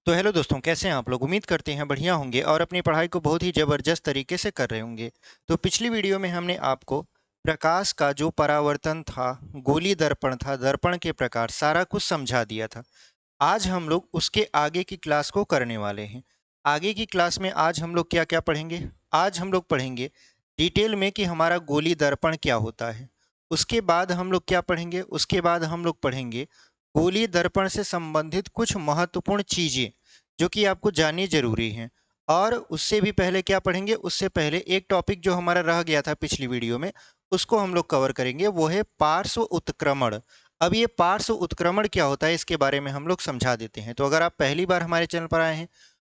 तो हेलो दोस्तों, कैसे हैं आप लोग। उम्मीद करते हैं बढ़िया होंगे और अपनी पढ़ाई को बहुत ही ज़बरदस्त तरीके से कर रहे होंगे। तो पिछली वीडियो में हमने आपको प्रकाश का जो परावर्तन था, गोली दर्पण था, दर्पण के प्रकार सारा कुछ समझा दिया था। आज हम लोग उसके आगे की क्लास को करने वाले हैं। आगे की क्लास में आज हम लोग क्या क्या पढ़ेंगे। आज हम लोग पढ़ेंगे डिटेल में कि हमारा गोली दर्पण क्या होता है। उसके बाद हम लोग क्या पढ़ेंगे, उसके बाद हम लोग पढ़ेंगे गोली दर्पण से संबंधित कुछ महत्वपूर्ण चीज़ें जो कि आपको जाननी जरूरी हैं। और उससे भी पहले क्या पढ़ेंगे, उससे पहले एक टॉपिक जो हमारा रह गया था पिछली वीडियो में, उसको हम लोग कवर करेंगे, वो है पार्श्व उत्क्रमण। अब ये पार्श्व उत्क्रमण क्या होता है इसके बारे में हम लोग समझा देते हैं। तो अगर आप पहली बार हमारे चैनल पर आए हैं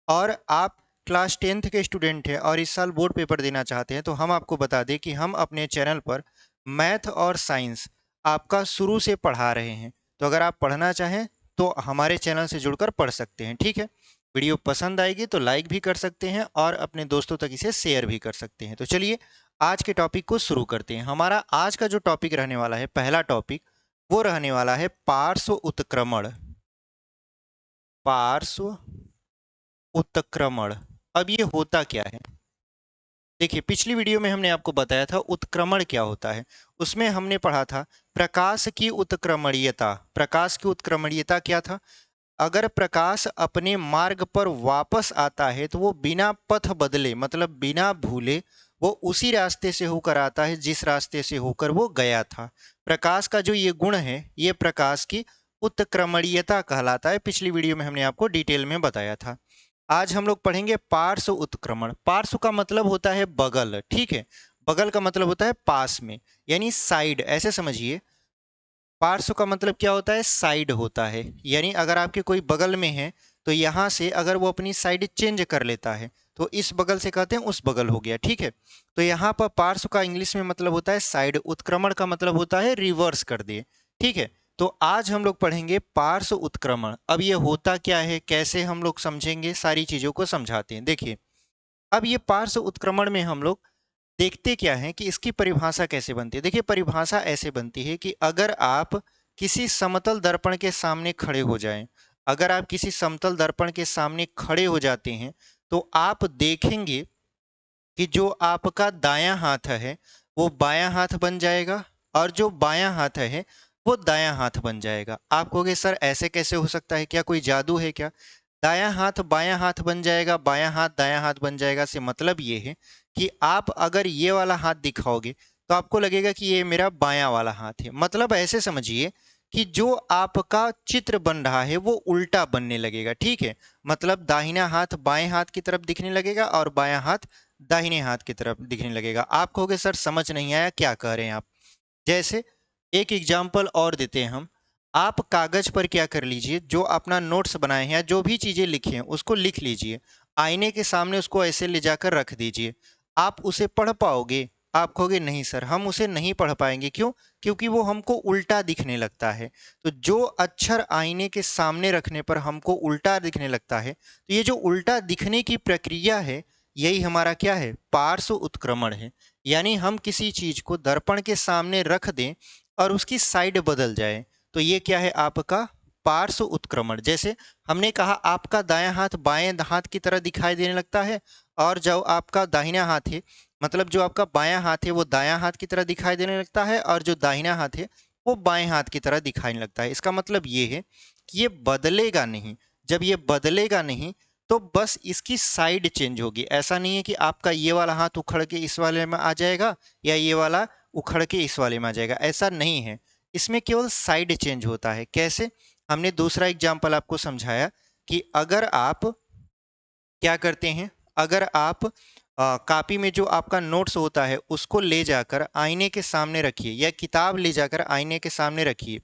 और आप क्लास 10th के स्टूडेंट हैं और इस साल बोर्ड पेपर देना चाहते हैं, तो हम आपको बता दें कि हम अपने चैनल पर मैथ और साइंस आपका शुरू से पढ़ा रहे हैं। तो अगर आप पढ़ना चाहें तो हमारे चैनल से जुड़कर पढ़ सकते हैं। ठीक है, वीडियो पसंद आएगी तो लाइक भी कर सकते हैं और अपने दोस्तों तक इसे शेयर भी कर सकते हैं। तो चलिए आज के टॉपिक को शुरू करते हैं। हमारा आज का जो टॉपिक रहने वाला है, पहला टॉपिक, वो रहने वाला है पार्श्व उत्क्रमण। पार्श्व उत्क्रमण। अब ये होता क्या है। देखिए, पिछली वीडियो में हमने आपको बताया था उत्क्रमण क्या होता है। उसमें हमने पढ़ा था प्रकाश की उत्क्रमणीयता। प्रकाश की उत्क्रमणीयता क्या था। अगर प्रकाश अपने मार्ग पर वापस आता है तो वो बिना पथ बदले, मतलब बिना भूले, वो उसी रास्ते से होकर आता है जिस रास्ते से होकर वो गया था। प्रकाश का जो ये गुण है, ये प्रकाश की उत्क्रमणीयता कहलाता है। पिछली वीडियो में हमने आपको डिटेल में बताया था। आज हम लोग पढ़ेंगे पार्श्व उत्क्रमण। पार्श्व का मतलब होता है बगल, ठीक है। बगल का मतलब होता है पास में, यानी साइड, ऐसे समझिए। पार्श्व का मतलब क्या होता है, साइड होता है। यानी अगर आपके कोई बगल में है तो यहाँ से अगर वो अपनी साइड चेंज कर लेता है तो इस बगल से कहते हैं उस बगल हो गया, ठीक है। तो यहाँ पर पार्श्व का इंग्लिश में मतलब होता है साइड, उत्क्रमण का मतलब होता है रिवर्स कर दे, ठीक है। तो आज हम लोग पढ़ेंगे पार्श्व उत्क्रमण। अब ये होता क्या है, कैसे हम लोग समझेंगे, सारी चीजों को समझाते हैं। देखिए, अब ये पार्श्व उत्क्रमण में हम लोग देखते क्या है कि इसकी परिभाषा कैसे बनती है। देखिए, परिभाषा ऐसे बनती है कि अगर आप किसी समतल दर्पण के सामने खड़े हो जाएं, अगर आप किसी समतल दर्पण के सामने खड़े हो जाते हैं तो आप देखेंगे कि जो आपका दायां हाथ है वो बायां हाथ बन जाएगा और जो बायां हाथ है वो दायां हाथ बन जाएगा। आप कहोगे सर ऐसे कैसे हो सकता है, क्या कोई जादू है क्या। दायां हाथ बायां हाथ बन जाएगा, बायां हाथ दायां हाथ बन जाएगा से मतलब ये है कि आप अगर ये वाला हाथ दिखाओगे तो आपको लगेगा कि ये मेरा बायां वाला हाथ है। मतलब ऐसे समझिए कि जो आपका चित्र बन रहा है वो उल्टा बनने लगेगा, ठीक है। मतलब दाहिना हाथ बाएं हाथ की तरफ दिखने लगेगा और बायां हाथ दाहिने हाथ की तरफ दिखने लगेगा। आप कहोगे सर समझ नहीं आया, क्या कह रहे हैं आप। जैसे एक एग्जाम्पल और देते हैं हम। आप कागज पर क्या कर लीजिए, जो अपना नोट्स बनाए हैं या जो भी चीजें लिखी हैं उसको लिख लीजिए। आईने के सामने उसको ऐसे ले जाकर रख दीजिए। आप उसे पढ़ पाओगे। आप कहोगे नहीं सर, हम उसे नहीं पढ़ पाएंगे। क्यों? क्योंकि वो हमको उल्टा दिखने लगता है। तो जो अक्षर आईने के सामने रखने पर हमको उल्टा दिखने लगता है, तो ये जो उल्टा दिखने की प्रक्रिया है, यही हमारा क्या है, पार्श्व उत्क्रमण है। यानी हम किसी चीज को दर्पण के सामने रख दें और उसकी साइड बदल जाए तो ये क्या है, आपका पार्श्व उत्क्रमण। जैसे हमने कहा आपका दायां हाथ बाएं हाथ की तरह दिखाई देने लगता है और जो आपका दाहिना हाथ है, मतलब जो आपका बायां हाथ है वो दायां हाथ की तरह दिखाई देने लगता है और जो दाहिना हाथ है वो बाएं हाथ की तरह दिखाई लगता है। इसका मतलब ये है कि ये बदलेगा नहीं। जब ये बदलेगा नहीं तो बस इसकी साइड चेंज होगी। ऐसा नहीं है कि आपका ये वाला हाथ उखड़ के इस वाले में आ जाएगा या ये वाला उखड़ के इस वाले में आ जाएगा, ऐसा नहीं है। इसमें केवल साइड चेंज होता है। कैसे? हमने दूसरा एग्जाम्पल आपको समझाया कि अगर आप क्या करते हैं, अगर आप कॉपी में जो आपका नोट्स होता है उसको ले जाकर आईने के सामने रखिए या किताब ले जाकर आईने के सामने रखिए,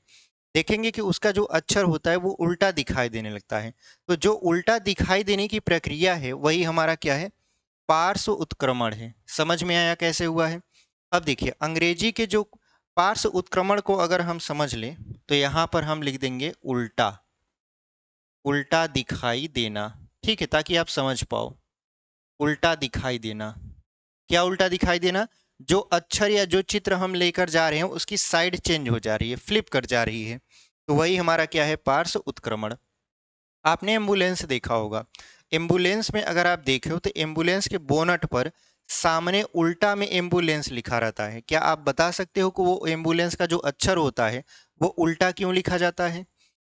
देखेंगे कि उसका जो अक्षर होता है वो उल्टा दिखाई देने लगता है। तो जो उल्टा दिखाई देने की प्रक्रिया है वही हमारा क्या है, पार्श्व उत्क्रमण है। समझ में आया कैसे हुआ है। अब देखिए, अंग्रेजी के जो पार्श्व उत्क्रमण को अगर हम समझ लें तो यहाँ पर हम लिख देंगे उल्टा, उल्टा दिखाई देना, ठीक है, ताकि आप समझ पाओ। उल्टा दिखाई देना, क्या उल्टा दिखाई देना, जो अक्षर या जो चित्र हम लेकर जा रहे हैं उसकी साइड चेंज हो जा रही है, फ्लिप कर जा रही है, तो वही हमारा क्या है, पार्श्व उत्क्रमण। आपने एम्बुलेंस देखा होगा। एम्बुलेंस में अगर आप देखे हो तो एम्बुलेंस के बोनट पर सामने उल्टा में एम्बुलेंस लिखा रहता है। क्या आप बता सकते हो कि वो एम्बुलेंस का जो अक्षर होता है वो उल्टा क्यों लिखा जाता है?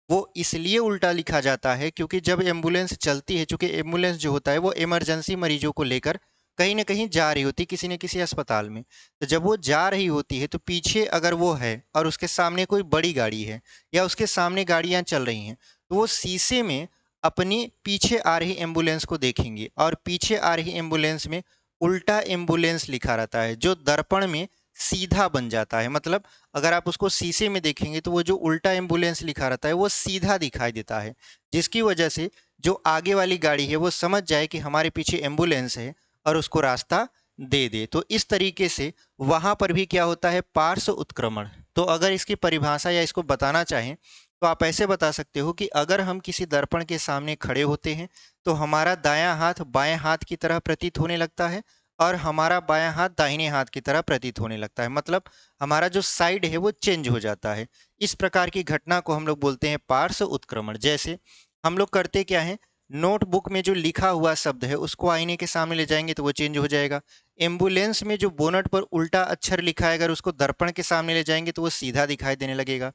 वो इसलिए उल्टा लिखा जाता है क्योंकि जब एम्बुलेंस चलती है, चूंकि एम्बुलेंस जो होता है वो इमरजेंसी मरीजों को लेकर कहीं ना कहीं जा रही होती है, किसी न किसी अस्पताल में। तो जब वो जा रही होती है तो पीछे अगर वो है और उसके सामने कोई बड़ी गाड़ी है या उसके सामने गाड़ियां चल रही हैं, तो वो शीशे में अपनी पीछे आ रही एम्बुलेंस को देखेंगे और पीछे आ रही एम्बुलेंस में उल्टा एम्बुलेंस लिखा रहता है, जो दर्पण में सीधा बन जाता है। मतलब अगर आप उसको शीशे में देखेंगे तो वो जो उल्टा एम्बुलेंस लिखा रहता है वो सीधा दिखाई देता है, जिसकी वजह से जो आगे वाली गाड़ी है वो समझ जाए कि हमारे पीछे एम्बुलेंस है और उसको रास्ता दे दे। तो इस तरीके से वहां पर भी क्या होता है, पार्श्व उत्क्रमण। तो अगर इसकी परिभाषा या इसको बताना चाहें तो आप ऐसे बता सकते हो कि अगर हम किसी दर्पण के सामने खड़े होते हैं तो हमारा दायां हाथ बाएं हाथ की तरह प्रतीत होने लगता है और हमारा बायां हाथ दाहिने हाथ की तरह प्रतीत होने लगता है। मतलब हमारा जो साइड है वो चेंज हो जाता है। इस प्रकार की घटना को हम लोग बोलते हैं पार्श्व उत्क्रमण। जैसे हम लोग करते क्या है, नोटबुक में जो लिखा हुआ शब्द है उसको आईने के सामने ले जाएंगे तो वो चेंज हो जाएगा। एम्बुलेंस में जो बोनट पर उल्टा अक्षर लिखा है अगर उसको दर्पण के सामने ले जाएंगे तो वो सीधा दिखाई देने लगेगा।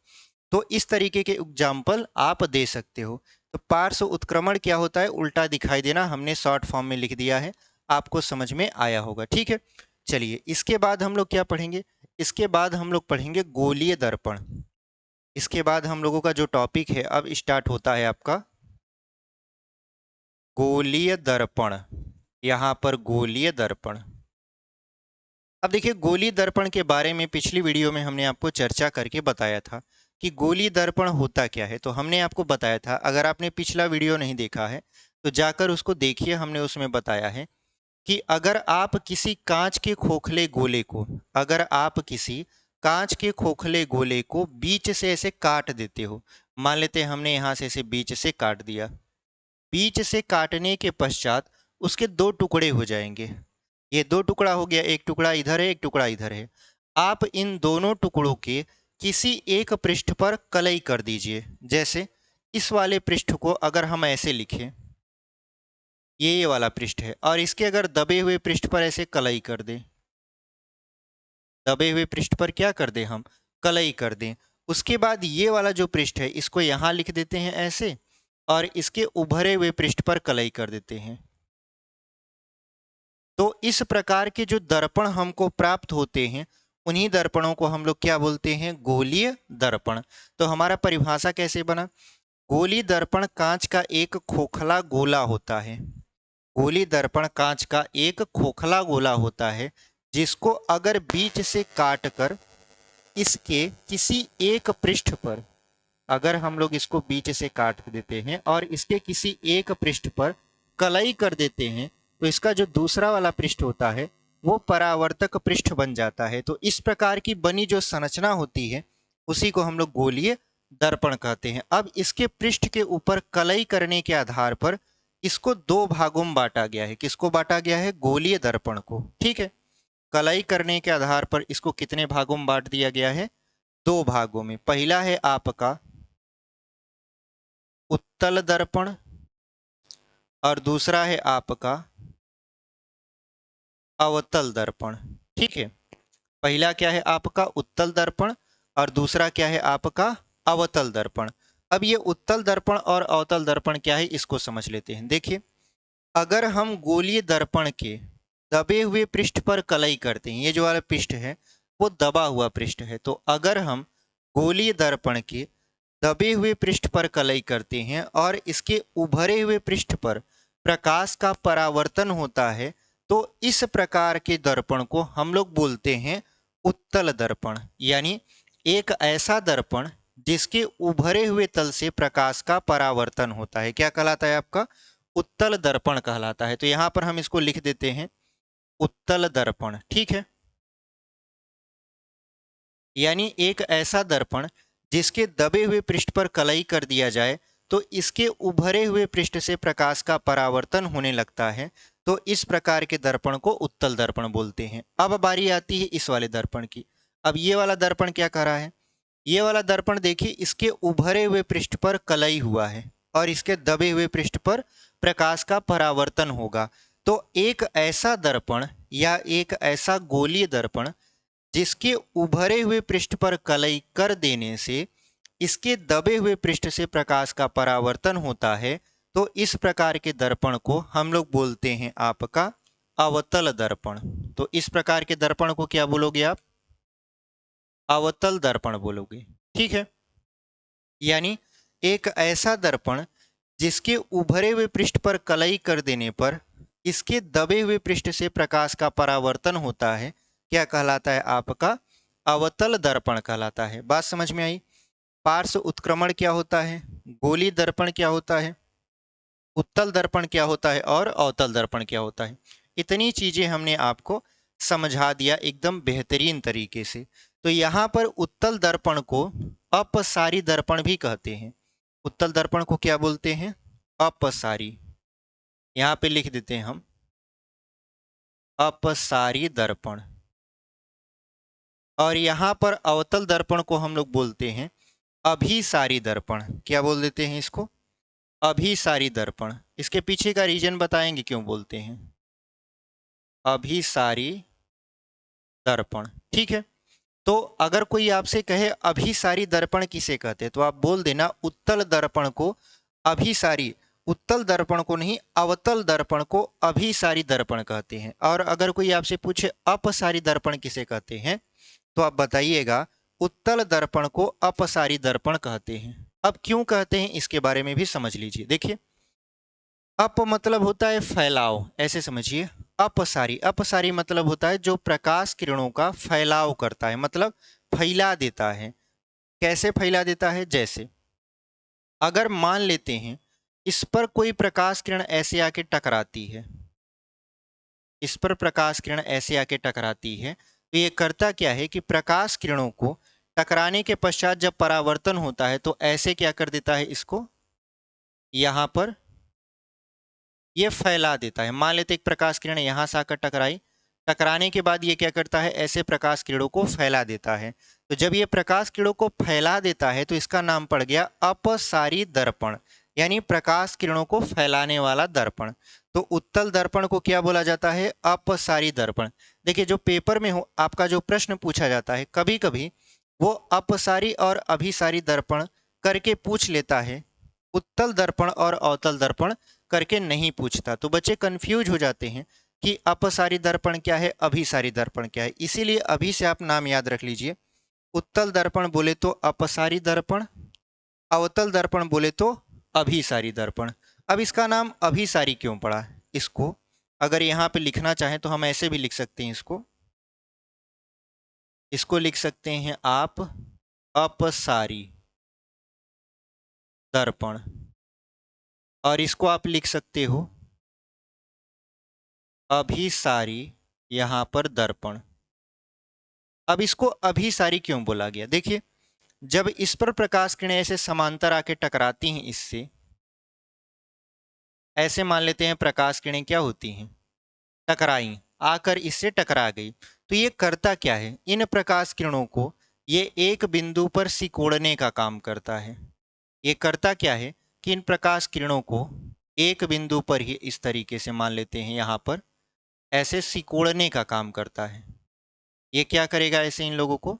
तो इस तरीके के एग्जाम्पल आप दे सकते हो। तो पार्श्व उत्क्रमण क्या होता है, उल्टा दिखाई देना। हमने शॉर्ट फॉर्म में लिख दिया है, आपको समझ में आया होगा। ठीक है, चलिए इसके बाद हम लोग क्या पढ़ेंगे, इसके बाद हम लोग पढ़ेंगे गोलीय दर्पण। इसके बाद हम लोगों का जो टॉपिक है अब स्टार्ट होता है आपका गोलीय दर्पण। यहाँ पर गोलीय दर्पण। अब देखिए गोलीय दर्पण के बारे में पिछली वीडियो में हमने आपको चर्चा करके बताया था कि गोलीय दर्पण होता क्या है। तो हमने आपको बताया था, अगर आपने पिछला वीडियो नहीं देखा है तो जाकर उसको देखिए। हमने उसमें बताया है कि अगर आप किसी कांच के खोखले गोले को, अगर आप किसी कांच के खोखले गोले को बीच से ऐसे काट देते हो, मान लेते हैं हमने यहाँ से ऐसे बीच से काट दिया। बीच से काटने के पश्चात उसके दो टुकड़े हो जाएंगे। ये दो टुकड़ा हो गया, एक टुकड़ा इधर है एक टुकड़ा इधर है। आप इन दोनों टुकड़ों के किसी एक पृष्ठ पर कलई कर दीजिए। जैसे इस वाले पृष्ठ को अगर हम ऐसे लिखें, ये वाला पृष्ठ है, और इसके अगर दबे हुए पृष्ठ पर ऐसे कलई कर दें, दबे हुए पृष्ठ पर क्या कर दें हम, कलई कर दें। उसके बाद ये वाला जो पृष्ठ है इसको यहाँ लिख देते हैं ऐसे, और इसके उभरे हुए पृष्ठ पर कलई कर देते हैं। तो इस प्रकार के जो दर्पण हमको प्राप्त होते हैं उन्हीं दर्पणों को हम लोग क्या बोलते हैं, गोलीय दर्पण। तो हमारा परिभाषा कैसे बना, गोलीय दर्पण कांच का एक खोखला गोला होता है। गोलीय दर्पण कांच का एक खोखला गोला होता है जिसको अगर बीच से काटकर इसके किसी एक पृष्ठ पर, अगर हम लोग इसको बीच से काट देते हैं और इसके किसी एक पृष्ठ पर कलई कर देते हैं तो इसका जो दूसरा वाला पृष्ठ होता है वो परावर्तक पृष्ठ बन जाता है। तो इस प्रकार की बनी जो संरचना होती है उसी को हम लोग गोलीय दर्पण कहते हैं। अब इसके पृष्ठ के ऊपर कलई करने के आधार पर इसको दो भागों में बांटा गया है। किसको बांटा गया है, गोलीय दर्पण को। ठीक है, कलई करने के आधार पर इसको कितने भागों में बांट दिया गया है, दो भागों में। पहला है आपका उत्तल दर्पण और दूसरा है आपका अवतल दर्पण। ठीक है, पहला क्या है आपका उत्तल दर्पण और दूसरा क्या है आपका अवतल दर्पण। अब ये उत्तल दर्पण और अवतल दर्पण क्या है इसको समझ लेते हैं। देखिए अगर हम गोलीय दर्पण के दबे हुए पृष्ठ पर कलई करते हैं, ये जो वाला पृष्ठ है वो दबा हुआ पृष्ठ है, तो अगर हम गोलीय दर्पण के दबे हुए पृष्ठ पर कलई करते हैं और इसके उभरे हुए पृष्ठ पर प्रकाश का परावर्तन होता है तो इस प्रकार के दर्पण को हम लोग बोलते हैं उत्तल दर्पण। यानी एक ऐसा दर्पण जिसके उभरे हुए तल से प्रकाश का परावर्तन होता है, क्या कहलाता है आपका, उत्तल दर्पण कहलाता है। तो यहां पर हम इसको लिख देते हैं उत्तल दर्पण। ठीक है, यानी एक ऐसा दर्पण जिसके दबे हुए पृष्ठ पर कलई कर दिया जाए तो इसके उभरे हुए पृष्ठ से प्रकाश का परावर्तन होने लगता है। तो इस प्रकार के दर्पण को उत्तल दर्पण बोलते हैं। अब बारी आती है इस वाले दर्पण की। अब ये वाला दर्पण क्या कर रहा है, ये वाला दर्पण देखिए इसके उभरे हुए पृष्ठ पर कलई हुआ है। और इसके दबे हुए पृष्ठ पर प्रकाश का परावर्तन होगा। तो एक ऐसा दर्पण या एक ऐसा गोलीय दर्पण जिसके उभरे हुए पृष्ठ पर कलई कर देने से इसके दबे हुए पृष्ठ से प्रकाश का परावर्तन होता है, तो इस प्रकार के दर्पण को हम लोग बोलते हैं आपका अवतल दर्पण। तो इस प्रकार के दर्पण को क्या बोलोगे आप? अवतल दर्पण बोलोगे। ठीक है, यानी एक ऐसा दर्पण जिसके उभरे हुए पृष्ठ पर कलई कर देने पर इसके दबे हुए पृष्ठ से प्रकाश का परावर्तन होता है, क्या कहलाता है? आपका अवतल दर्पण कहलाता है। बात समझ में आई? पार्श्व उत्क्रमण क्या होता है, गोली दर्पण क्या होता है, उत्तल दर्पण क्या होता है और अवतल दर्पण क्या होता है, इतनी चीजें हमने आपको समझा दिया एकदम बेहतरीन तरीके से। तो यहाँ पर उत्तल दर्पण को अपसारी दर्पण भी कहते हैं। उत्तल दर्पण को क्या बोलते हैं? अपसारी। यहाँ पे लिख देते हैं हम अपसारी दर्पण। और यहाँ पर अवतल दर्पण को हम लोग बोलते हैं अभिसारी दर्पण। क्या बोल देते हैं इसको? अभिसारी दर्पण। इसके पीछे का रीजन बताएंगे क्यों बोलते हैं अभिसारी दर्पण। ठीक है, तो अगर कोई आपसे कहे अभिसारी दर्पण किसे कहते हैं, तो आप बोल देना उत्तल दर्पण को अभिसारी, उत्तल दर्पण को नहीं, अवतल दर्पण को अभिसारी दर्पण कहते हैं। और अगर कोई आपसे पूछे अपसारी दर्पण किसे कहते हैं, तो आप बताइएगा उत्तल दर्पण को अपसारी दर्पण कहते हैं। अब क्यों कहते हैं इसके बारे में भी समझ लीजिए। देखिए, अप मतलब होता है फैलाव, ऐसे समझिए। अपसारी, अपसारी मतलब होता है जो प्रकाश किरणों का फैलाव करता है, मतलब फैला देता है। कैसे फैला देता है? जैसे अगर मान लेते हैं इस पर कोई प्रकाश किरण ऐसे आके टकराती है, इस पर प्रकाश किरण ऐसे आके टकराती है, तो ये करता क्या है कि प्रकाश किरणों को टकराने के पश्चात जब परावर्तन होता है तो ऐसे क्या कर देता है, इसको यहाँ पर ये फैला देता है। मान लेते एक प्रकाश किरण यहाँ से आकर टकराई, टकराने के बाद ये क्या करता है, ऐसे प्रकाश किरणों को फैला देता है। तो जब ये प्रकाश किरणों को फैला देता है तो इसका नाम पड़ गया अपसारी दर्पण, यानी प्रकाश किरणों को फैलाने वाला दर्पण। तो उत्तल दर्पण को क्या बोला जाता है? अपसारी दर्पण। देखिए, जो पेपर में हो आपका जो प्रश्न पूछा जाता है, कभी कभी वो अपसारी और अभिसारी दर्पण करके पूछ लेता है, उत्तल दर्पण और अवतल दर्पण करके नहीं पूछता। तो बच्चे कंफ्यूज हो जाते हैं कि अपसारी दर्पण क्या है, अभिसारी दर्पण क्या है। इसीलिए अभी से आप नाम याद रख लीजिए। उत्तल दर्पण बोले तो अपसारी दर्पण, अवतल दर्पण बोले तो अभिसारी दर्पण। अब इसका नाम अभिसारी क्यों पड़ा? इसको अगर यहाँ पे लिखना चाहें तो हम ऐसे भी लिख सकते हैं, इसको इसको लिख सकते हैं आप अपसारी दर्पण, और इसको आप लिख सकते हो अभिसारी यहाँ पर दर्पण। अब इसको अभिसारी क्यों बोला गया? देखिए, जब इस पर प्रकाश किरणें ऐसे समांतर आके टकराती हैं इससे, ऐसे मान लेते हैं प्रकाश किरणें क्या होती हैं, टकराई, आकर इससे टकरा गई, तो ये करता क्या है, इन प्रकाश किरणों को ये एक बिंदु पर सिकोड़ने का काम करता है। ये करता क्या है कि इन प्रकाश किरणों को एक बिंदु पर ही इस तरीके से मान लेते हैं यहाँ पर ऐसे सिकोड़ने का काम करता है। ये क्या करेगा, ऐसे इन लोगों को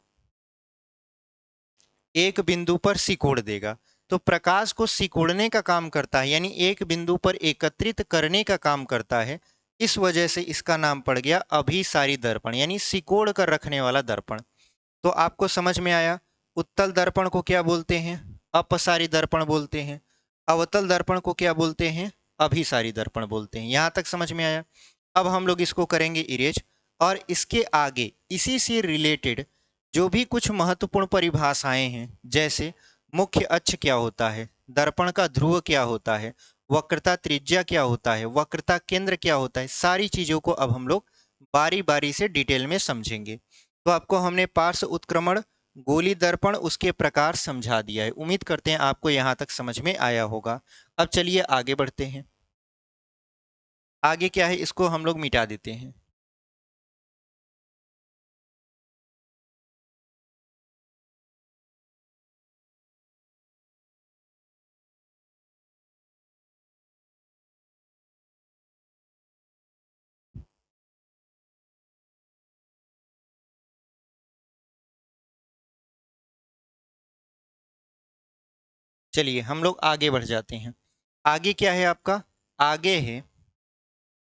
एक बिंदु पर सिकोड़ देगा। तो प्रकाश को सिकोड़ने का काम करता है, यानी एक बिंदु पर एकत्रित करने का काम करता है। इस वजह से इसका नाम पड़ गया अभिसारी दर्पण, यानी सिकोड़ कर रखने वाला दर्पण। तो आपको समझ में आया, उत्तल दर्पण को क्या बोलते हैं? अपसारी दर्पण बोलते हैं। अवतल दर्पण को क्या बोलते हैं? अभिसारी दर्पण बोलते हैं। यहां तक समझ में आया? अब हम लोग इसको करेंगे इरेज, और इसके आगे इसी से रिलेटेड जो भी कुछ महत्वपूर्ण परिभाषाएं हैं, जैसे मुख्य अक्ष क्या होता है, दर्पण का ध्रुव क्या होता है, वक्रता त्रिज्या क्या होता है, वक्रता केंद्र क्या होता है, सारी चीजों को अब हम लोग बारी बारी से डिटेल में समझेंगे। तो आपको हमने पार्श्व उत्क्रमण, गोली दर्पण, उसके प्रकार समझा दिया है। उम्मीद करते हैं आपको यहाँ तक समझ में आया होगा। अब चलिए आगे बढ़ते हैं। आगे क्या है, इसको हम लोग मिटा देते हैं। चलिए हम लोग आगे बढ़ जाते हैं। आगे क्या है आपका? आगे है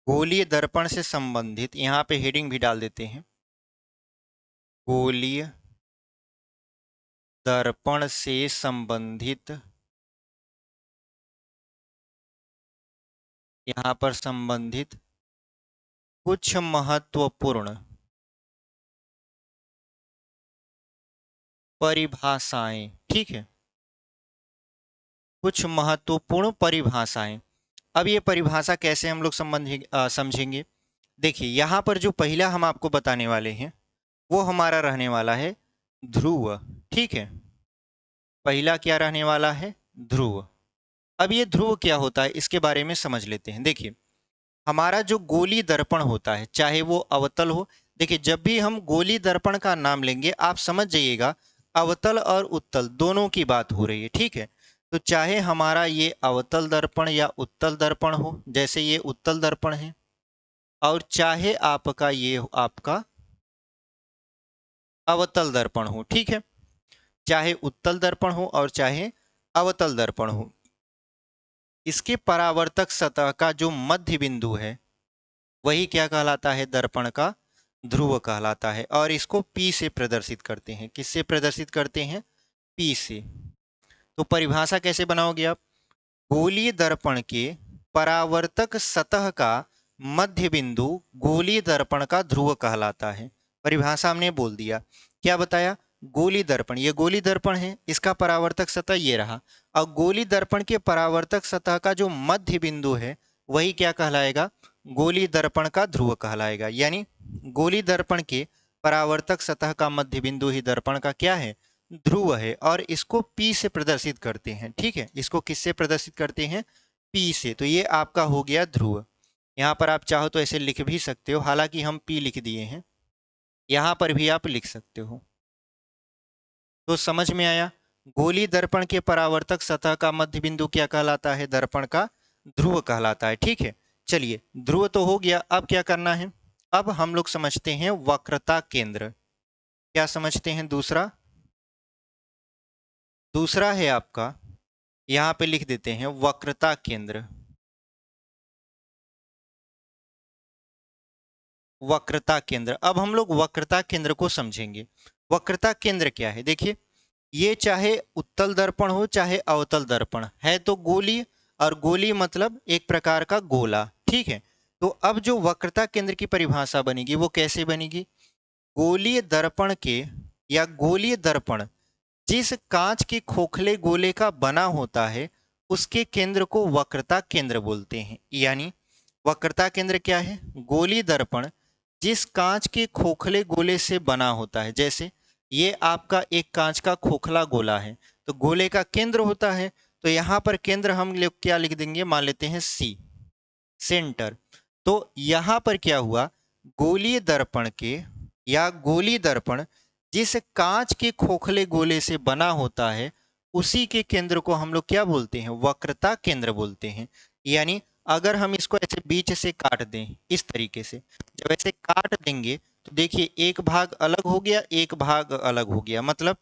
गोलीय दर्पण से संबंधित, यहाँ पे हेडिंग भी डाल देते हैं, गोलीय दर्पण से संबंधित, यहाँ पर संबंधित कुछ महत्वपूर्ण परिभाषाएं। ठीक है, कुछ महत्वपूर्ण परिभाषाएं। अब ये परिभाषा कैसे हम लोग समझेंगे? देखिए यहाँ पर जो पहला हम आपको बताने वाले हैं वो हमारा रहने वाला है ध्रुव। ठीक है, पहला क्या रहने वाला है? ध्रुव। अब ये ध्रुव क्या होता है इसके बारे में समझ लेते हैं। देखिए हमारा जो गोली दर्पण होता है, चाहे वो अवतल हो, देखिए जब भी हम गोली दर्पण का नाम लेंगे आप समझ जाइएगा अवतल और उत्तल दोनों की बात हो रही है। ठीक है, तो चाहे हमारा ये अवतल दर्पण या उत्तल दर्पण हो, जैसे ये उत्तल दर्पण है, और चाहे आपका ये आपका अवतल दर्पण हो। ठीक है, चाहे उत्तल दर्पण हो और चाहे अवतल दर्पण हो, इसके परावर्तक सतह का जो मध्य बिंदु है वही क्या कहलाता है? दर्पण का ध्रुव कहलाता है। और इसको P से प्रदर्शित करते हैं। किससे प्रदर्शित करते हैं? P से। तो परिभाषा कैसे बनाओगे आप? गोलीय दर्पण के परावर्तक सतह का मध्य बिंदु गोलीय दर्पण का ध्रुव कहलाता है। परिभाषा हमने बोल दिया। क्या बताया? गोली दर्पण, ये गोली दर्पण है, इसका परावर्तक सतह ये रहा, और गोली दर्पण के परावर्तक सतह का जो मध्य बिंदु है वही क्या कहलाएगा? गोली दर्पण का ध्रुव कहलाएगा। यानी गोली दर्पण के परावर्तक सतह का मध्य बिंदु ही दर्पण का क्या है? ध्रुव है। और इसको P से प्रदर्शित करते हैं। ठीक है, इसको किससे प्रदर्शित करते हैं? P से। तो ये आपका हो गया ध्रुव। यहाँ पर आप चाहो तो ऐसे लिख भी सकते हो, हालांकि हम P लिख दिए हैं, यहाँ पर भी आप लिख सकते हो। तो समझ में आया? गोली दर्पण के परावर्तक सतह का मध्य बिंदु क्या कहलाता है? दर्पण का ध्रुव कहलाता है। ठीक है, चलिए ध्रुव तो हो गया, अब क्या करना है? अब हम लोग समझते हैं वक्रता केंद्र। क्या समझते हैं? दूसरा, दूसरा है आपका, यहाँ पे लिख देते हैं वक्रता केंद्र। वक्रता केंद्र। अब हम लोग वक्रता केंद्र को समझेंगे। वक्रता केंद्र क्या है? देखिए ये चाहे उत्तल दर्पण हो चाहे अवतल दर्पण है तो गोलीय, और गोलीय मतलब एक प्रकार का गोला। ठीक है, तो अब जो वक्रता केंद्र की परिभाषा बनेगी वो कैसे बनेगी? गोलीय दर्पण के या गोलीय दर्पण जिस कांच के खोखले गोले का बना होता है उसके केंद्र को वक्रता केंद्र बोलते हैं। यानी वक्रता केंद्र क्या है? गोलीय दर्पण जिस कांच के खोखले गोले से बना होता है, जैसे ये आपका एक कांच का खोखला गोला है तो गोले का केंद्र होता है, तो यहाँ पर केंद्र हम लोग क्या लिख देंगे? मान लेते हैं C, सेंटर। तो यहाँ पर क्या हुआ? गोलीय दर्पण के या गोलीय दर्पण जिस कांच के खोखले गोले से बना होता है उसी के केंद्र को हम लोग क्या बोलते हैं? वक्रता केंद्र बोलते हैं। यानी अगर हम इसको ऐसे बीच से काट दें इस तरीके से, जब ऐसे काट देंगे तो देखिए एक भाग अलग हो गया, एक भाग अलग हो गया, मतलब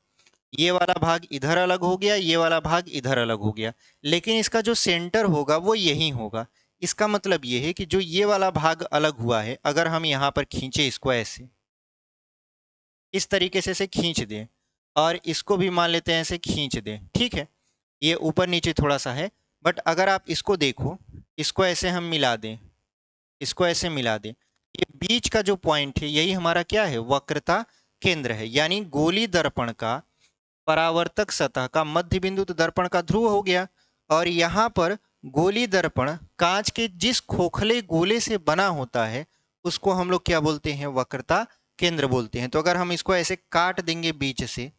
ये वाला भाग इधर अलग हो गया, ये वाला भाग इधर अलग हो गया, लेकिन इसका जो सेंटर होगा वो यही होगा। इसका मतलब ये है कि जो ये वाला भाग अलग हुआ है, अगर हम यहाँ पर खींचे इसको ऐसे इस तरीके से खींच दें, और इसको भी मान लेते हैं ऐसे खींच दें। ठीक है, ये ऊपर नीचे थोड़ा सा है, बट अगर आप इसको देखो, इसको ऐसे हम मिला दें, इसको ऐसे मिला दें, ये बीच का जो पॉइंट है यही हमारा क्या है? वक्रता केंद्र है। यानी गोली दर्पण का परावर्तक सतह का मध्य बिंदु तो दर्पण का ध्रुव हो गया, और यहाँ पर गोली दर्पण कांच के जिस खोखले गोले से बना होता है उसको हम लोग क्या बोलते हैं? वक्रता केंद्र बोलते हैं। तो अगर हम इसको ऐसे काट देंगे बीच से,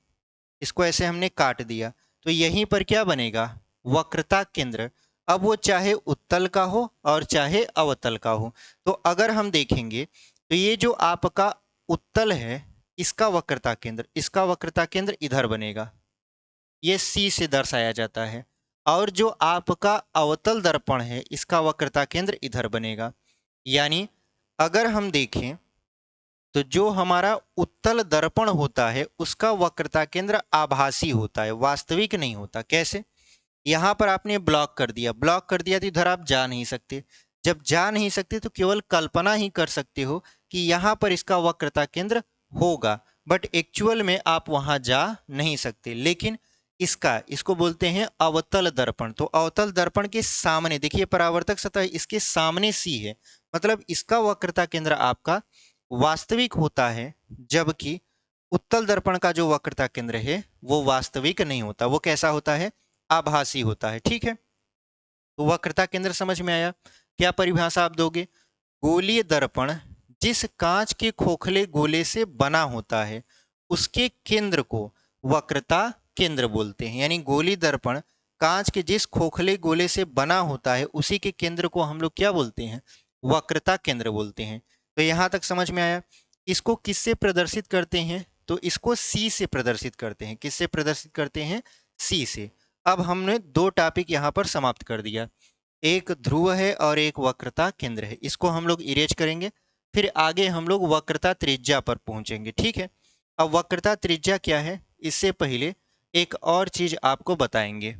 इसको ऐसे हमने काट दिया, तो यहीं पर क्या बनेगा? वक्रता केंद्र। अब वो चाहे उत्तल का हो और चाहे अवतल का हो। तो अगर हम देखेंगे तो ये जो आपका उत्तल है इसका वक्रता केंद्र, इसका वक्रता केंद्र इधर बनेगा, ये C से दर्शाया जाता है। और जो आपका अवतल दर्पण है इसका वक्रता केंद्र इधर बनेगा। यानी अगर हम देखें तो जो हमारा उत्तल दर्पण होता है उसका वक्रता केंद्र आभासी होता है, वास्तविक नहीं होता। कैसे? यहाँ पर आपने ब्लॉक कर दिया, ब्लॉक कर दिया तो इधर आप जा नहीं सकते। जब जा नहीं सकते तो केवल कल्पना ही कर सकते हो कि यहाँ पर इसका वक्रता केंद्र होगा, बट एक्चुअल में आप वहां जा नहीं सकते। लेकिन इसको बोलते हैं अवतल दर्पण। तो अवतल दर्पण के सामने देखिए, परावर्तक सतह इसके सामने सी है, मतलब इसका वक्रता केंद्र आपका वास्तविक होता है, जबकि उत्तल दर्पण का जो वक्रता केंद्र है वो वास्तविक नहीं होता, वो कैसा होता है, आभासी होता है। ठीक है, तो वक्रता केंद्र समझ में आया। क्या परिभाषा आप दोगे? गोलीय दर्पण जिस कांच के खोखले गोले से बना होता है उसके केंद्र को वक्रता केंद्र बोलते हैं। यानी गोलीय दर्पण कांच के जिस खोखले गोले से बना होता है उसी के केंद्र को हम लोग क्या बोलते हैं, वक्रता केंद्र बोलते हैं। तो यहां तक समझ में आया। इसको किससे प्रदर्शित करते हैं? तो इसको सी से प्रदर्शित करते हैं। किससे प्रदर्शित करते हैं? सी से। अब हमने दो टॉपिक यहाँ पर समाप्त कर दिया, एक ध्रुव है और एक वक्रता केंद्र है। इसको हम लोग इरेज करेंगे, फिर आगे हम लोग वक्रता त्रिज्या पर पहुंचेंगे। ठीक है, अब वक्रता त्रिज्या क्या है इससे पहले एक और चीज आपको बताएंगे।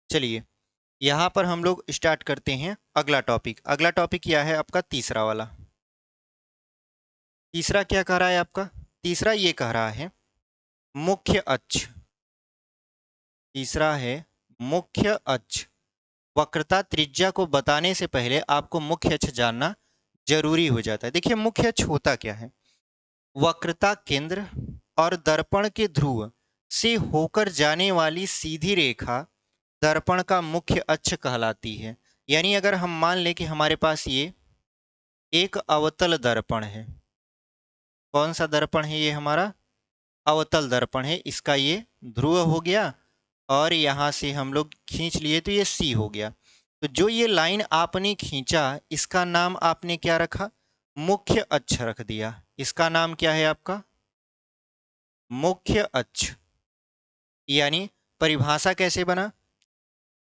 चलिए, यहां पर हम लोग स्टार्ट करते हैं अगला टॉपिक। अगला टॉपिक क्या है आपका? तीसरा वाला। तीसरा क्या कह रहा है आपका? तीसरा ये कह रहा है मुख्य अक्ष। तीसरा है मुख्य अक्ष। वक्रता त्रिज्या को बताने से पहले आपको मुख्य अक्ष जानना जरूरी हो जाता है। देखिए, मुख्य अक्ष होता क्या है? वक्रता केंद्र और दर्पण के ध्रुव से होकर जाने वाली सीधी रेखा दर्पण का मुख्य अक्ष कहलाती है। यानी अगर हम मान लें कि हमारे पास ये एक अवतल दर्पण है। कौन सा दर्पण है ये? हमारा अवतल दर्पण है। इसका ये ध्रुव हो गया और यहां से हम लोग खींच लिए तो ये सी हो गया। तो जो ये लाइन आपने खींचा इसका नाम आपने क्या रखा? मुख्य अक्ष रख दिया। इसका नाम क्या है आपका? मुख्य अक्ष। यानी परिभाषा कैसे बना?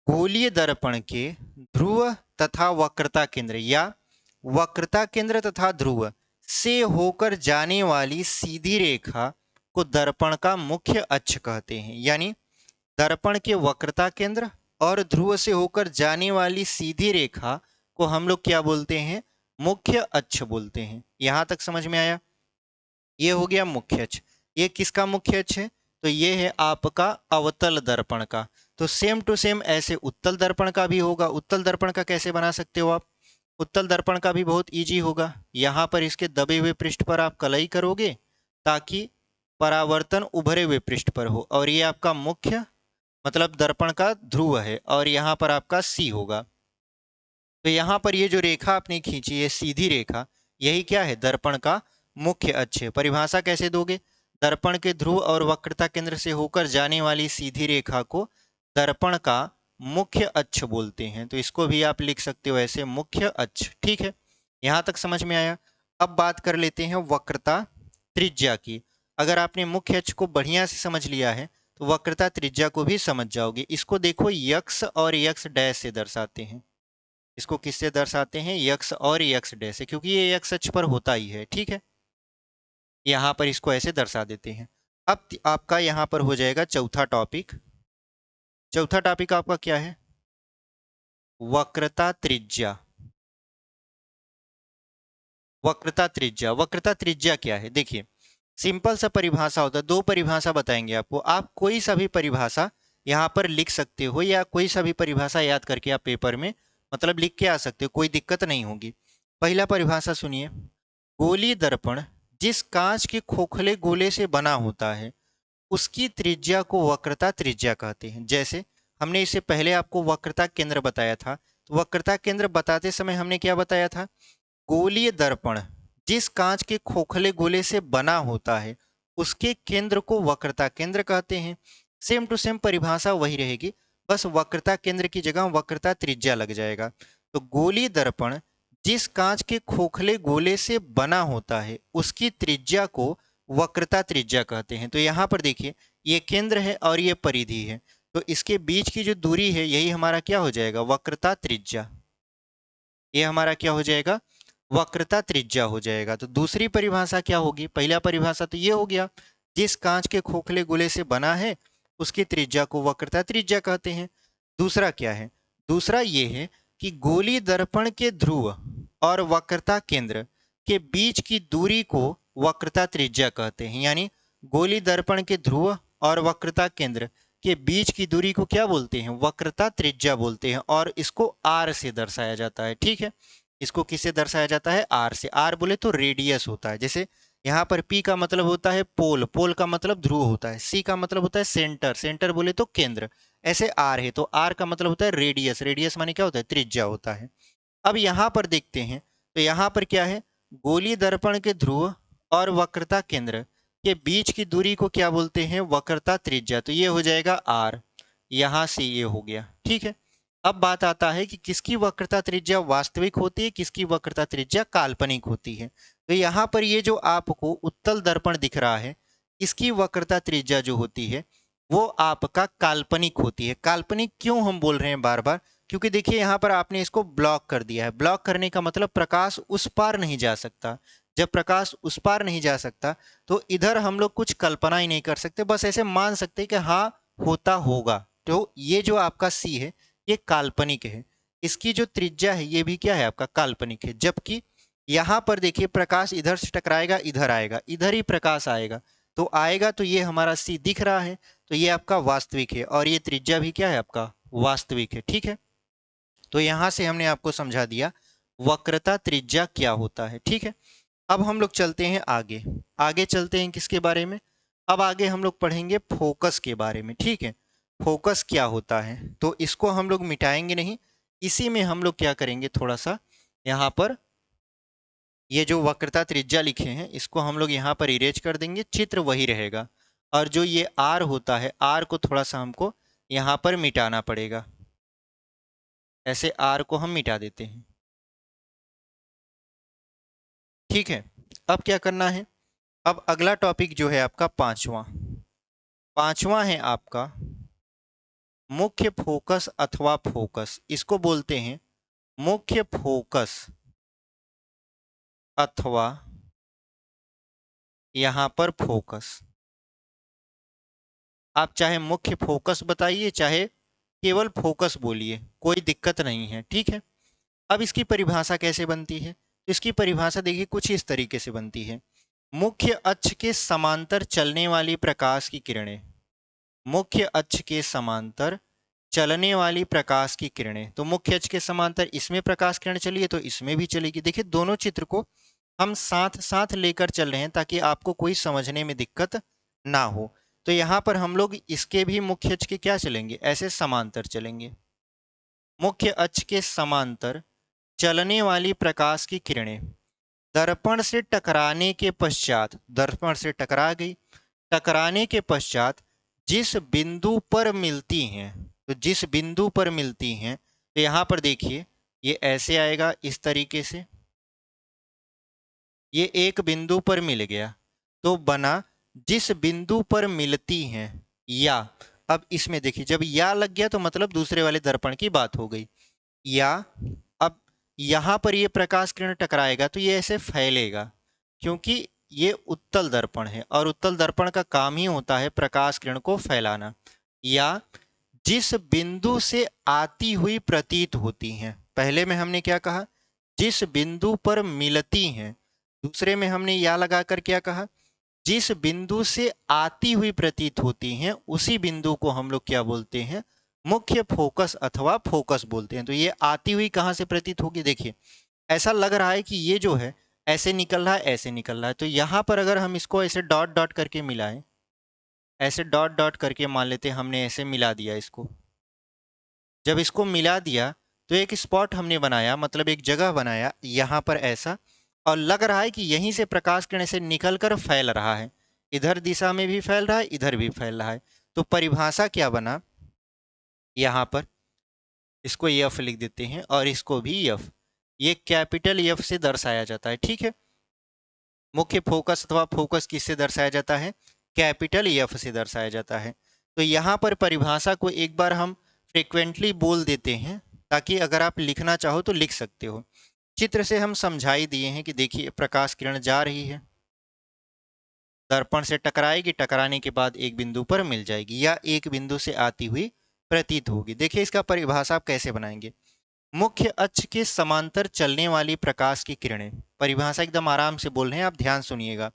गोलीय दर्पण के ध्रुव तथा वक्रता केंद्र या वक्रता केंद्र तथा ध्रुव से होकर जाने वाली सीधी रेखा को दर्पण का मुख्य अक्ष कहते हैं। यानी दर्पण के वक्रता केंद्र और ध्रुव से होकर जाने वाली सीधी रेखा को हम लोग क्या बोलते हैं? मुख्य अक्ष बोलते हैं। यहां तक समझ में आया? ये हो गया मुख्य अक्ष। ये किसका मुख्य अक्ष है? तो ये है आपका अवतल दर्पण का। तो सेम टू सेम ऐसे उत्तल दर्पण का भी होगा। उत्तल दर्पण का कैसे बना सकते हो आप? उत्तल दर्पण का भी बहुत इजी होगा। यहाँ पर इसके दबे हुए पृष्ठ पर आप कलई करोगे ताकि परावर्तन उभरे हुए पृष्ठ पर हो, और ये आपका मुख्य मतलब दर्पण का ध्रुव है और यहाँ पर आपका सी होगा। तो यहाँ पर ये जो रेखा आपने खींची है सीधी रेखा, यही क्या है? दर्पण का मुख्य अक्ष है। परिभाषा कैसे दोगे? दर्पण के ध्रुव और वक्रता केंद्र से होकर जाने वाली सीधी रेखा को दर्पण का मुख्य अक्ष बोलते हैं। तो इसको भी आप लिख सकते हो ऐसे, मुख्य अक्ष। ठीक है, यहाँ तक समझ में आया। अब बात कर लेते हैं वक्रता त्रिज्या की। अगर आपने मुख्य अक्ष को बढ़िया से समझ लिया है तो वक्रता त्रिज्या को भी समझ जाओगे। इसको देखो, यक्स और यक्स डैश से दर्शाते हैं। इसको किससे दर्शाते हैं? यक्स और यक्स डैश से, क्योंकि ये यक्स अक्ष पर होता ही है। ठीक है, यहाँ पर इसको ऐसे दर्शा देते हैं। अब आपका यहाँ पर हो जाएगा चौथा टॉपिक। चौथा टॉपिक आपका क्या है? वक्रता त्रिज्या। वक्रता त्रिज्या। वक्रता त्रिज्या क्या है? देखिए, सिंपल सा परिभाषा होता है। दो परिभाषा बताएंगे आपको। आप कोई सा भी परिभाषा यहाँ पर लिख सकते हो या कोई सा भी परिभाषा याद करके आप पेपर में मतलब लिख के आ सकते हो, कोई दिक्कत नहीं होगी। पहला परिभाषा सुनिए। गोलीय दर्पण जिस कांच के खोखले गोले से बना होता है उसकी त्रिज्या को वक्रता त्रिज्या कहते हैं। जैसे हमने इससे पहले आपको वक्रता केंद्र बताया था, तो वक्रता केंद्र बताते समय हमने क्या बताया था? गोलीय दर्पण जिस कांच के खोखले गोले से बना होता है उसके केंद्र को वक्रता केंद्र कहते हैं। सेम टू सेम परिभाषा वही रहेगी, बस वक्रता केंद्र की जगह वक्रता त्रिज्या लग जाएगा। तो गोलीय दर्पण जिस कांच के खोखले गोले से बना होता है उसकी त्रिज्या को वक्रता त्रिज्या कहते हैं। तो यहाँ पर देखिए, ये केंद्र है और ये परिधि है। तो तो इसके बीच की जो दूरी है यही हमारा क्या हो जाएगा, वक्रता त्रिज्या। ये हमारा क्या हो जाएगा, वक्रता त्रिज्या हो जाएगा। तो दूसरी परिभाषा क्या होगी, पहला परिभाषा तो ये हो गया, जिस कांच के खोखले गोले से बना है उसकी त्रिज्या को वक्रता त्रिज्या कहते हैं। दूसरा क्या है, दूसरा ये है कि गोली दर्पण के ध्रुव और वक्रता केंद्र के बीच की दूरी को वक्रता त्रिज्या कहते हैं। यानी गोली दर्पण के ध्रुव और वक्रता केंद्र के बीच की दूरी को क्या बोलते हैं, वक्रता त्रिज्या बोलते हैं, और इसको आर से दर्शाया जाता है। ठीक है, इसको किससे दर्शाया जाता है, आर से। आर बोले तो रेडियस होता है, जैसे यहाँ पर पी का मतलब होता है पोल, पोल का मतलब ध्रुव होता है, सी का मतलब होता है सेंटर, सेंटर बोले तो केंद्र, ऐसे आर है तो आर का मतलब होता है रेडियस, रेडियस माने क्या होता है, त्रिज्या होता है। अब यहाँ पर देखते हैं, तो यहाँ पर क्या है, गोली दर्पण के ध्रुव और वक्रता केंद्र के बीच की दूरी को क्या बोलते हैं, वक्रता त्रिज्या। तो ये हो जाएगा आर, यहां से ये हो गया। ठीक है, अब बात आता है कि किसकी वक्रता त्रिज्या वास्तविक होती है, किसकी वक्रता त्रिज्या काल्पनिक होती है। तो यहाँ पर ये जो आपको उत्तल दर्पण दिख रहा है, इसकी वक्रता त्रिज्या जो होती है वो आपका काल्पनिक होती है। काल्पनिक क्यों हम बोल रहे हैं बार बार, क्योंकि देखिए यहाँ पर आपने इसको ब्लॉक कर दिया है। ब्लॉक करने का मतलब प्रकाश उस पार नहीं जा सकता। जब प्रकाश उस पार नहीं जा सकता तो इधर हम लोग कुछ कल्पना ही नहीं कर सकते, बस ऐसे मान सकते कि हाँ होता होगा। तो ये जो आपका सी है ये काल्पनिक है, इसकी जो त्रिज्या है ये भी क्या है, आपका काल्पनिक है। जबकि यहाँ पर देखिए प्रकाश इधर से टकराएगा, इधर आएगा, इधर ही प्रकाश आएगा, तो आएगा तो ये हमारा सी दिख रहा है, तो ये आपका वास्तविक है, और ये त्रिज्या भी क्या है, आपका वास्तविक है। ठीक है, तो यहां से हमने आपको समझा दिया वक्रता त्रिज्या क्या होता है। ठीक है, अब हम लोग चलते हैं आगे, आगे चलते हैं किसके बारे में, अब आगे हम लोग पढ़ेंगे फोकस के बारे में। ठीक है, फोकस क्या होता है, तो इसको हम लोग मिटाएंगे नहीं, इसी में हम लोग क्या करेंगे, थोड़ा सा यहाँ पर ये जो वक्रता त्रिज्या लिखे हैं इसको हम लोग यहाँ पर इरेज कर देंगे, चित्र वही रहेगा, और जो ये आर होता है, आर को थोड़ा सा हमको यहाँ पर मिटाना पड़ेगा, ऐसे आर को हम मिटा देते हैं। ठीक है, अब क्या करना है, अब अगला टॉपिक जो है आपका पांचवा, पांचवा है आपका मुख्य फोकस अथवा फोकस। इसको बोलते हैं मुख्य फोकस अथवा यहां पर फोकस। आप चाहे मुख्य फोकस बताइए चाहे केवल फोकस बोलिए, कोई दिक्कत नहीं है। ठीक है, अब इसकी परिभाषा कैसे बनती है, इसकी परिभाषा देखिए कुछ इस तरीके से बनती है, मुख्य अक्ष के समांतर चलने वाली प्रकाश की किरणें, मुख्य अक्ष के समांतर चलने वाली प्रकाश की किरणें। तो मुख्य अक्ष के समांतर इसमें प्रकाश किरण चली है तो इसमें भी चलेगी। देखिए दोनों चित्र को हम साथ साथ लेकर चल रहे हैं ताकि आपको कोई समझने में दिक्कत ना हो। तो यहाँ पर हम लोग इसके भी मुख्य अक्ष के क्या चलेंगे, ऐसे समांतर चलेंगे। मुख्य अक्ष के समांतर चलने वाली प्रकाश की किरणें दर्पण से टकराने के पश्चात, दर्पण से टकरा गई, टकराने के पश्चात जिस बिंदु पर मिलती हैं, तो जिस बिंदु पर मिलती हैं, तो यहाँ पर देखिए ये ऐसे आएगा इस तरीके से, ये एक बिंदु पर मिल गया तो बना जिस बिंदु पर मिलती हैं या, अब इसमें देखिए जब या लग गया तो मतलब दूसरे वाले दर्पण की बात हो गई, या अब यहां पर ये प्रकाश किरण टकराएगा तो ये ऐसे फैलेगा, क्योंकि ये उत्तल दर्पण है और उत्तल दर्पण का काम ही होता है प्रकाश किरण को फैलाना। या जिस बिंदु से आती हुई प्रतीत होती हैं, पहले में हमने क्या कहा, जिस बिंदु पर मिलती हैं, दूसरे में हमने या लगाकर क्या कहा, जिस बिंदु से आती हुई प्रतीत होती हैं, उसी बिंदु को हम लोग क्या बोलते हैं, मुख्य फोकस अथवा फोकस बोलते हैं। तो ये आती हुई कहां से प्रतीत होगी, देखिए ऐसा लग रहा है कि ये जो है ऐसे निकल रहा है, ऐसे निकल रहा है, तो यहां पर अगर हम इसको ऐसे डॉट डॉट करके मिलाएं, ऐसे डॉट डॉट करके मान लेते हमने ऐसे मिला दिया इसको, जब इसको मिला दिया तो एक स्पॉट हमने बनाया, मतलब एक जगह बनाया यहाँ पर ऐसा, और लग रहा है कि यहीं से प्रकाश किरण से निकलकर फैल रहा है, इधर दिशा में भी फैल रहा है, इधर भी फैल रहा है। तो परिभाषा क्या बना, यहाँ पर इसको यफ लिख देते हैं और इसको भी यफ, ये कैपिटल यफ से दर्शाया जाता है। ठीक है, मुख्य फोकस अथवा फोकस किससे दर्शाया जाता है, कैपिटल यफ से दर्शाया जाता है। तो यहाँ पर परिभाषा को एक बार हम फ्रिक्वेंटली बोल देते हैं, ताकि अगर आप लिखना चाहो तो लिख सकते हो। चित्र से हम समझाई दिए हैं कि देखिए प्रकाश किरण जा रही है, दर्पण से टकराएगी, टकराने के बाद एक बिंदु पर मिल जाएगी या एक बिंदु से आती हुई प्रतीत होगी। देखिए इसका परिभाषा आप कैसे बनाएंगे। मुख्य अक्ष के समांतर चलने वाली प्रकाश की किरणें, परिभाषा एकदम आराम से बोल रहे हैं, आप ध्यान सुनिएगा।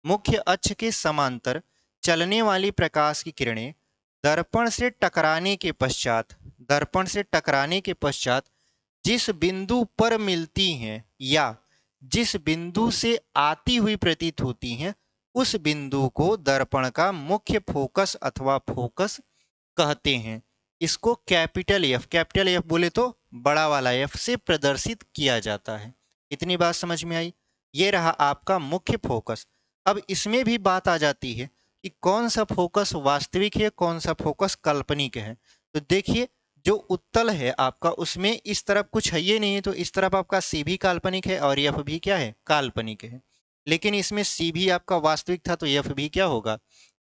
मुख्य अक्ष के समांतर चलने वाली प्रकाश की किरणें दर्पण से टकराने के पश्चात, दर्पण से टकराने के पश्चात जिस बिंदु पर मिलती हैं या जिस बिंदु से आती हुई प्रतीत होती हैं, उस बिंदु को दर्पण का मुख्य फोकस अथवा फोकस कहते हैं। इसको कैपिटल एफ बोले तो बड़ा वाला एफ से प्रदर्शित किया जाता है। इतनी बात समझ में आई। ये रहा आपका मुख्य फोकस। अब इसमें भी बात आ जाती है कि कौन सा फोकस वास्तविक है, कौन सा फोकस काल्पनिक है। तो देखिए जो उत्तल है आपका, उसमें इस तरफ कुछ है ये नहीं है, तो इस तरफ आपका सी भी काल्पनिक है और एफ भी क्या है, काल्पनिक है। लेकिन इसमें सी भी आपका वास्तविक था, तो एफ भी क्या होगा,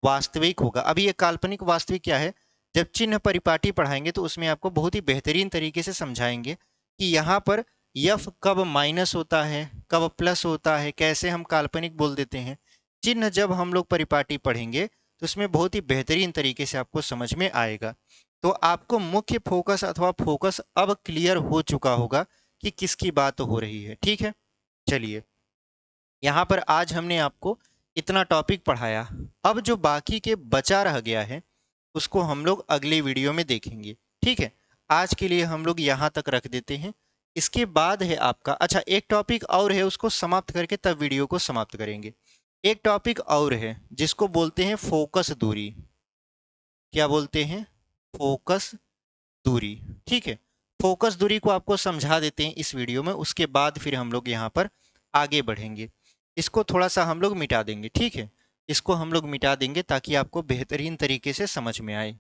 वास्तविक होगा। अब ये काल्पनिक वास्तविक क्या है, जब चिन्ह परिपाटी पढ़ाएंगे तो उसमें आपको बहुत ही बेहतरीन तरीके से समझाएंगे कि यहाँ पर यफ कब माइनस होता है, कब प्लस होता है, कैसे हम काल्पनिक बोल देते हैं। चिन्ह जब हम लोग परिपाटी पढ़ेंगे तो उसमें बहुत ही बेहतरीन तरीके से आपको समझ में आएगा। तो आपको मुख्य फोकस अथवा फोकस अब क्लियर हो चुका होगा कि किसकी बात हो रही है। ठीक है, चलिए यहाँ पर आज हमने आपको इतना टॉपिक पढ़ाया। अब जो बाकी के बचा रह गया है उसको हम लोग अगले वीडियो में देखेंगे। ठीक है, आज के लिए हम लोग यहाँ तक रख देते हैं। इसके बाद है आपका, अच्छा एक टॉपिक और है, उसको समाप्त करके तब वीडियो को समाप्त करेंगे। एक टॉपिक और है जिसको बोलते हैं फोकस दूरी। क्या बोलते हैं, फोकस दूरी। ठीक है, फोकस दूरी को आपको समझा देते हैं इस वीडियो में, उसके बाद फिर हम लोग यहाँ पर आगे बढ़ेंगे। इसको थोड़ा सा हम लोग मिटा देंगे। ठीक है, इसको हम लोग मिटा देंगे ताकि आपको बेहतरीन तरीके से समझ में आए।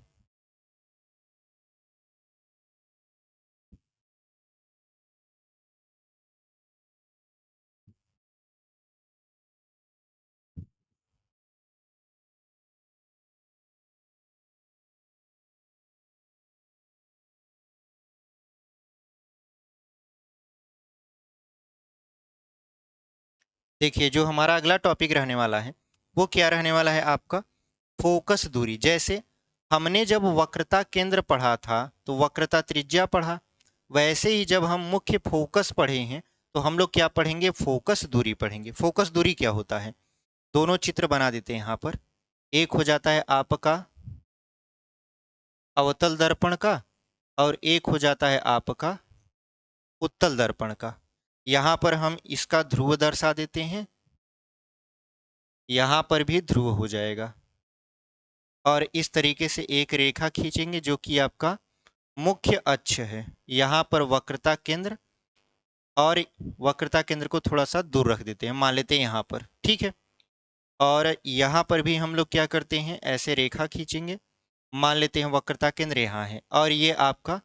देखिए जो हमारा अगला टॉपिक रहने वाला है वो क्या रहने वाला है आपका, फोकस दूरी। जैसे हमने जब वक्रता केंद्र पढ़ा था तो वक्रता त्रिज्या पढ़ा, वैसे ही जब हम मुख्य फोकस पढ़े हैं तो हम लोग क्या पढ़ेंगे, फोकस दूरी पढ़ेंगे। फोकस दूरी क्या होता है, दोनों चित्र बना देते हैं यहाँ पर। एक हो जाता है आपका अवतल दर्पण का और एक हो जाता है आपका उत्तल दर्पण का। यहाँ पर हम इसका ध्रुव दर्शा देते हैं, यहाँ पर भी ध्रुव हो जाएगा और इस तरीके से एक रेखा खींचेंगे जो कि आपका मुख्य अक्ष है। यहाँ पर वक्रता केंद्र और वक्रता केंद्र को थोड़ा सा दूर रख देते हैं, मान लेते हैं यहाँ पर। ठीक है, और यहाँ पर भी हम लोग क्या करते हैं, ऐसे रेखा खींचेंगे, मान लेते हैं वक्रता केंद्र यहाँ है और ये आपका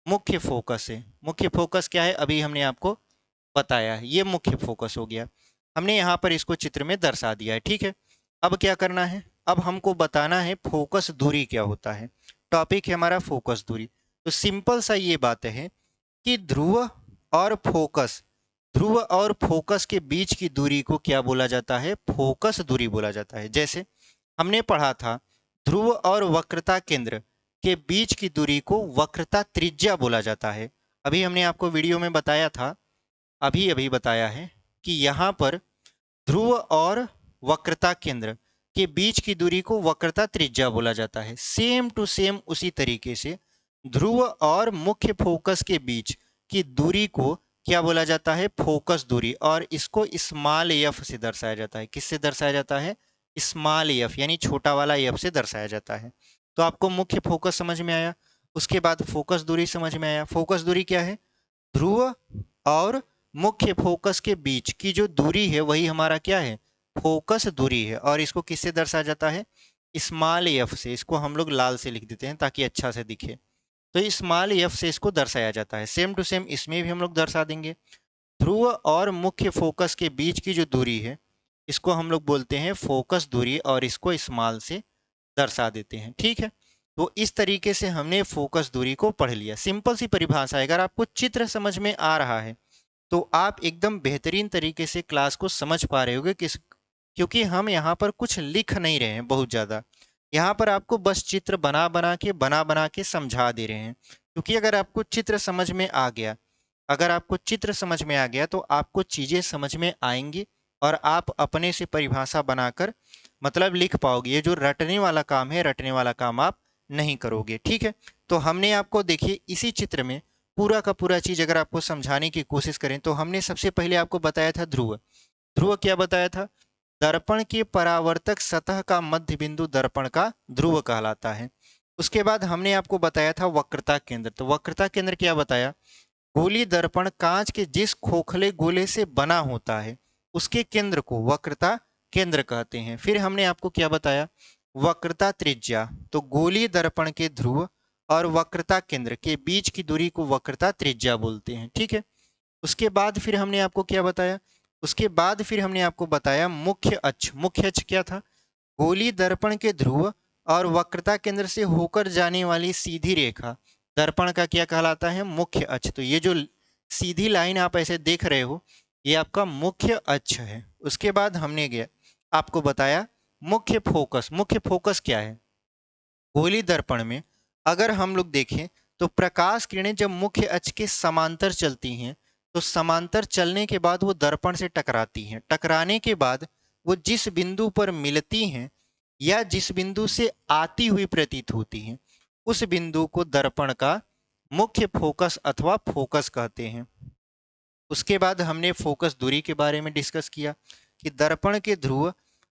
मुख्य फोकस है। मुख्य फोकस क्या है, अभी हमने आपको बताया है, ये मुख्य फोकस हो गया। हमने यहाँ पर इसको चित्र में दर्शा दिया है। ठीक है, अब क्या करना है, अब हमको बताना है फोकस दूरी क्या होता है। टॉपिक है हमारा फोकस दूरी। तो सिंपल सा ये बात है कि ध्रुव और फोकस के बीच की दूरी को क्या बोला जाता है, फोकस दूरी बोला जाता है। जैसे हमने पढ़ा था ध्रुव और वक्रता केंद्र के बीच की दूरी को वक्रता त्रिज्या बोला जाता है। अभी हमने आपको वीडियो में बताया था, अभी अभी बताया है कि यहाँ पर ध्रुव और वक्रता केंद्र के बीच की दूरी को वक्रता त्रिज्या बोला जाता है। सेम टू सेम उसी तरीके से ध्रुव और मुख्य फोकस के बीच की दूरी को क्या बोला जाता है, फोकस दूरी, और इसको स्मॉल एफ से दर्शाया जाता है। किससे दर्शाया जाता है, स्मॉल एफ यानी छोटा वाला एफ से दर्शाया जाता है। तो आपको मुख्य फोकस समझ में आया, उसके बाद फोकस दूरी समझ में आया। फोकस दूरी क्या है, ध्रुव और मुख्य फोकस के बीच की जो दूरी है वही हमारा क्या है, फोकस दूरी है। और इसको किससे दर्शाया जाता है, स्मॉल एफ से। इसको हम लोग लाल से लिख देते हैं ताकि अच्छा से दिखे। तो स्मॉल एफ से इसको दर्शाया जाता है। सेम टू सेम इसमें भी हम लोग दर्शा देंगे। ध्रुव और मुख्य फोकस के बीच की जो दूरी है इसको हम लोग बोलते हैं फोकस दूरी और इसको स्मॉल से दर्शा देते हैं। ठीक है, तो इस तरीके से हमने फोकस दूरी को पढ़ लिया। सिंपल सी परिभाषा है, अगर आपको चित्र समझ में आ रहा है तो आप एकदम बेहतरीन तरीके से क्लास को समझ पा रहे होगे। क्योंकि हम यहाँ पर कुछ लिख नहीं रहे हैं बहुत ज़्यादा, यहाँ पर आपको बस चित्र बना बना के समझा दे रहे हैं। क्योंकि अगर आपको चित्र समझ में आ गया, तो आपको चीज़ें समझ में आएंगी और आप अपने से परिभाषा बनाकर मतलब लिख पाओगे। ये जो रटने वाला काम है, रटने वाला काम आप नहीं करोगे। ठीक है, तो हमने आपको देखिए इसी चित्र में पूरा का पूरा चीज अगर आपको समझाने की कोशिश करें तो हमने सबसे पहले आपको बताया था ध्रुव। ध्रुव क्या बताया था? दर्पण के परावर्तक सतह का मध्य बिंदु दर्पण का ध्रुव कहलाता है। उसके बाद हमने आपको बताया था वक्रता केंद्र। तो वक्रता केंद्र क्या बताया? गोली दर्पण कांच के जिस खोखले गोले से बना होता है उसके केंद्र को वक्रता केंद्र कहते हैं। फिर हमने आपको क्या बताया? वक्रता त्रिज्या। तो गोली दर्पण के ध्रुव और वक्रता केंद्र के बीच की दूरी को वक्रता त्रिज्या बोलते हैं। ठीक है, उसके बाद फिर हमने आपको क्या बताया? मुख्य अक्ष। मुख्य अक्ष क्या था? गोली दर्पण के ध्रुव और वक्रता केंद्र से होकर जाने वाली सीधी रेखा दर्पण का क्या कहलाता है? मुख्य अक्ष। तो ये जो सीधी लाइन आप ऐसे देख रहे हो ये आपका मुख्य अक्ष है। उसके बाद हमने गया आपको बताया मुख्य फोकस। मुख्य फोकस क्या है? गोली दर्पण में अगर हम लोग देखें तो प्रकाश किरणें जब मुख्य अक्ष के समांतर चलती हैं तो समांतर चलने के बाद वो दर्पण से टकराती हैं। टकराने के बाद वो जिस बिंदु पर मिलती हैं या जिस बिंदु से आती हुई प्रतीत होती हैं उस बिंदु को दर्पण का मुख्य फोकस अथवा फोकस कहते हैं। उसके बाद हमने फोकस दूरी के बारे में डिस्कस किया कि दर्पण के ध्रुव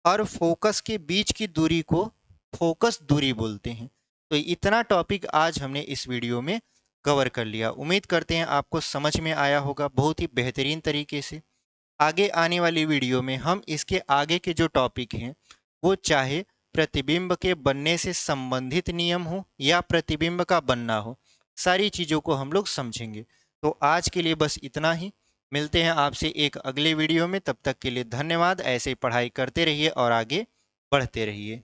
और फोकस के बीच की दूरी को फोकस दूरी बोलते हैं। तो इतना टॉपिक आज हमने इस वीडियो में कवर कर लिया। उम्मीद करते हैं आपको समझ में आया होगा बहुत ही बेहतरीन तरीके से। आगे आने वाली वीडियो में हम इसके आगे के जो टॉपिक हैं वो चाहे प्रतिबिंब के बनने से संबंधित नियम हो या प्रतिबिंब का बनना हो, सारी चीज़ों को हम लोग समझेंगे। तो आज के लिए बस इतना ही। मिलते हैं आपसे एक अगले वीडियो में। तब तक के लिए धन्यवाद। ऐसे ही पढ़ाई करते रहिए और आगे बढ़ते रहिए।